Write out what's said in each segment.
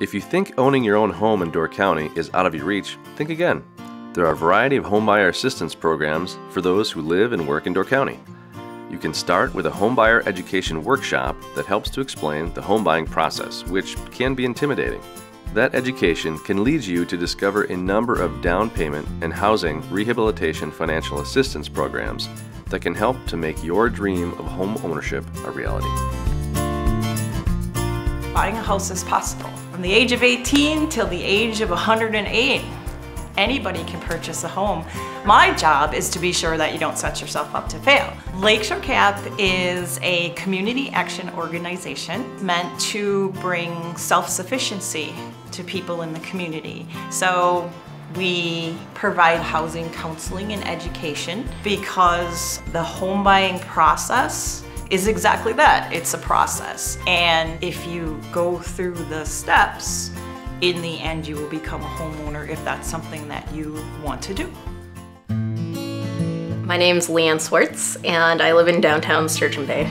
If you think owning your own home in Door County is out of your reach, think again. There are a variety of homebuyer assistance programs for those who live and work in Door County. You can start with a homebuyer education workshop that helps to explain the home buying process, which can be intimidating. That education can lead you to discover a number of down payment and housing rehabilitation financial assistance programs that can help to make your dream of home ownership a reality. Buying a house is possible. From the age of 18 till the age of 108, anybody can purchase a home. My job is to be sure that you don't set yourself up to fail. Lakeshore CAP is a community action organization meant to bring self-sufficiency to people in the community. So we provide housing counseling and education because the home buying process is exactly that. It's a process. And if you go through the steps, in the end, you will become a homeowner if that's something that you want to do. My name's Leanne Swartz, and I live in downtown Sturgeon Bay.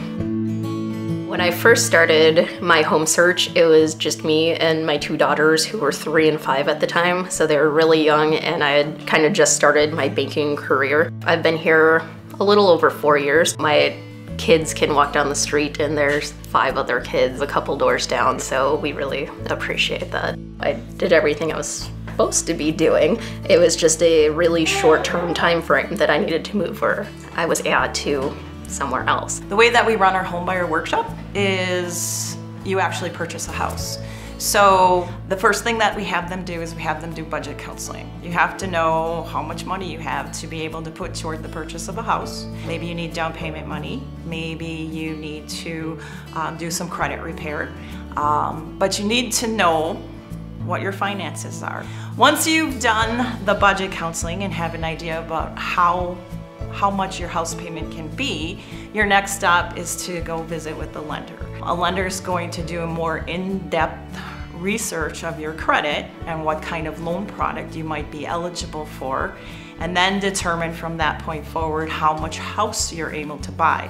When I first started my home search, it was just me and my two daughters who were 3 and 5 at the time, so they were really young, and I had kind of just started my banking career. I've been here a little over 4 years. My kids can walk down the street and there's 5 other kids a couple doors down, so we really appreciate that. I did everything I was supposed to be doing. It was just a really short-term time frame that I needed to move where I was at to somewhere else. The way that we run our homebuyer workshop is you actually purchase a house. So the first thing that we have them do is we have them do budget counseling. You have to know how much money you have to be able to put toward the purchase of a house. Maybe you need down payment money. Maybe you need to do some credit repair. But you need to know what your finances are. Once you've done the budget counseling and have an idea about how much your house payment can be, your next step is to go visit with the lender. A lender is going to do a more in-depth research of your credit and what kind of loan product you might be eligible for, and then determine from that point forward how much house you're able to buy.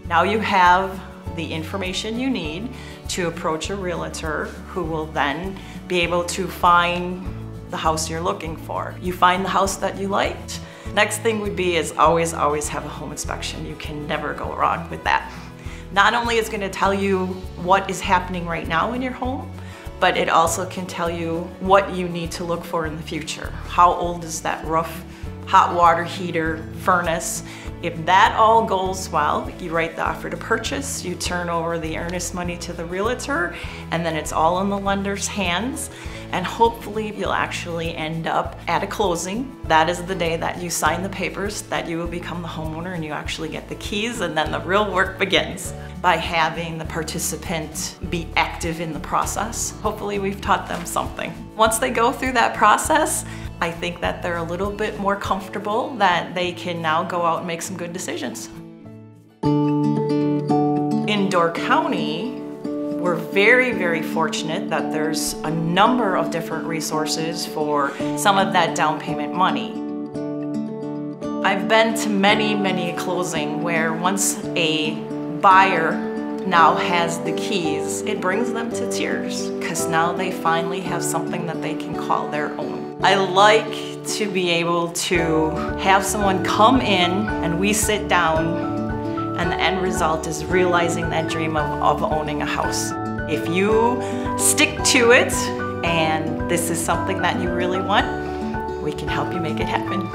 Now you have the information you need to approach a realtor who will then be able to find the house you're looking for. You find the house that you liked. Next thing would be is always have a home inspection. You can never go wrong with that. Not only is it going to tell you what is happening right now in your home, but it also can tell you what you need to look for in the future. How old is that roof, hot water heater, furnace? If that all goes well, you write the offer to purchase, you turn over the earnest money to the realtor, and then it's all in the lender's hands. And hopefully you'll actually end up at a closing. That is the day that you sign the papers, that you will become the homeowner and you actually get the keys, and then the real work begins by having the participant be active in the process. Hopefully we've taught them something. Once they go through that process, I think that they're a little bit more comfortable that they can now go out and make some good decisions. In Door County, we're very fortunate that there's a number of different resources for some of that down payment money. I've been to many closing where once a buyer now has the keys, it brings them to tears because now they finally have something that they can call their own. I like to be able to have someone come in and we sit down, and the end result is realizing that dream of owning a house. If you stick to it and this is something that you really want, we can help you make it happen.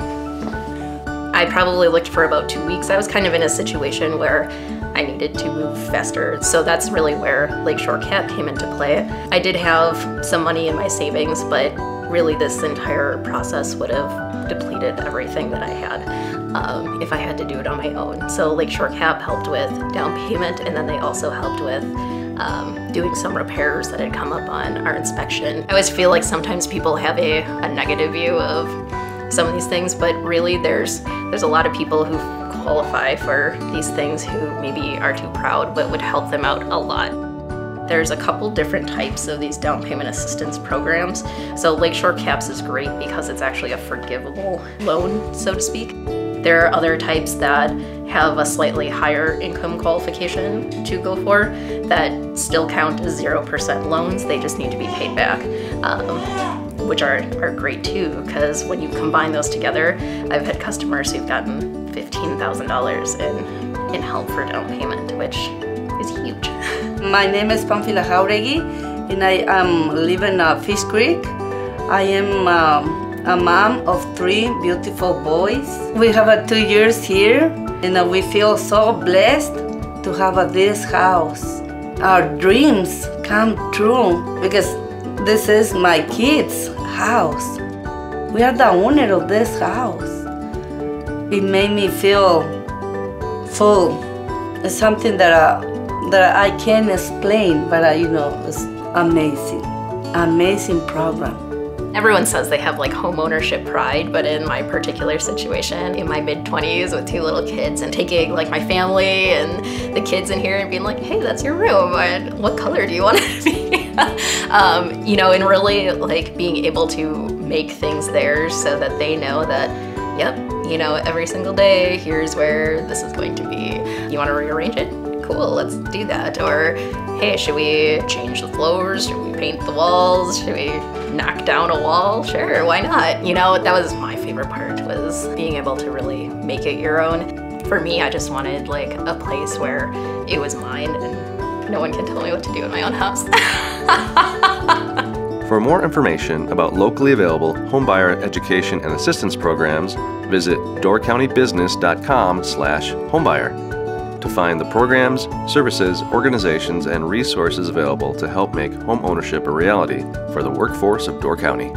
I probably looked for about 2 weeks. I was kind of in a situation where I needed to move faster. So that's really where Lakeshore CAP came into play. I did have some money in my savings, but really this entire process would have depleted everything that I had if I had to do it on my own. So Lakeshore CAP helped with down payment, and then they also helped with doing some repairs that had come up on our inspection. I always feel like sometimes people have a negative view of some of these things, but really there's a lot of people who qualify for these things who maybe are too proud, but would help them out a lot. There's a couple different types of these down payment assistance programs. So Lakeshore CAPS is great because it's actually a forgivable loan, so to speak. There are other types that have a slightly higher income qualification to go for that still count as 0% loans. They just need to be paid back, which are great too, because when you combine those together, I've had customers who've gotten $15,000 in help for down payment, which is huge. My name is Pamphila Jauregui, and I live in Fish Creek. I am a mom of 3 beautiful boys. We have 2 years here, and we feel so blessed to have this house. Our dreams come true because this is my kids' house. We are the owner of this house. It made me feel full. It's something that I can't explain, but you know, it's amazing. Amazing program. Everyone says they have like home ownership pride, but in my particular situation, in my mid-20s with 2 little kids and taking like my family and the kids in here and being like, hey, that's your room, and what color do you want it to be? You know, and really like being able to make things theirs so that they know that, yep, you know, every single day, here's where this is going to be. You want to rearrange it? Cool, let's do that. Or, hey, should we change the floors? Should we paint the walls? Should we knock down a wall? Sure, why not? You know, that was my favorite part, was being able to really make it your own. For me, I just wanted like a place where it was mine and no one can tell me what to do in my own house. For more information about locally available homebuyer education and assistance programs, visit doorcountybusiness.com/homebuyer to find the programs, services, organizations, and resources available to help make home ownership a reality for the workforce of Door County.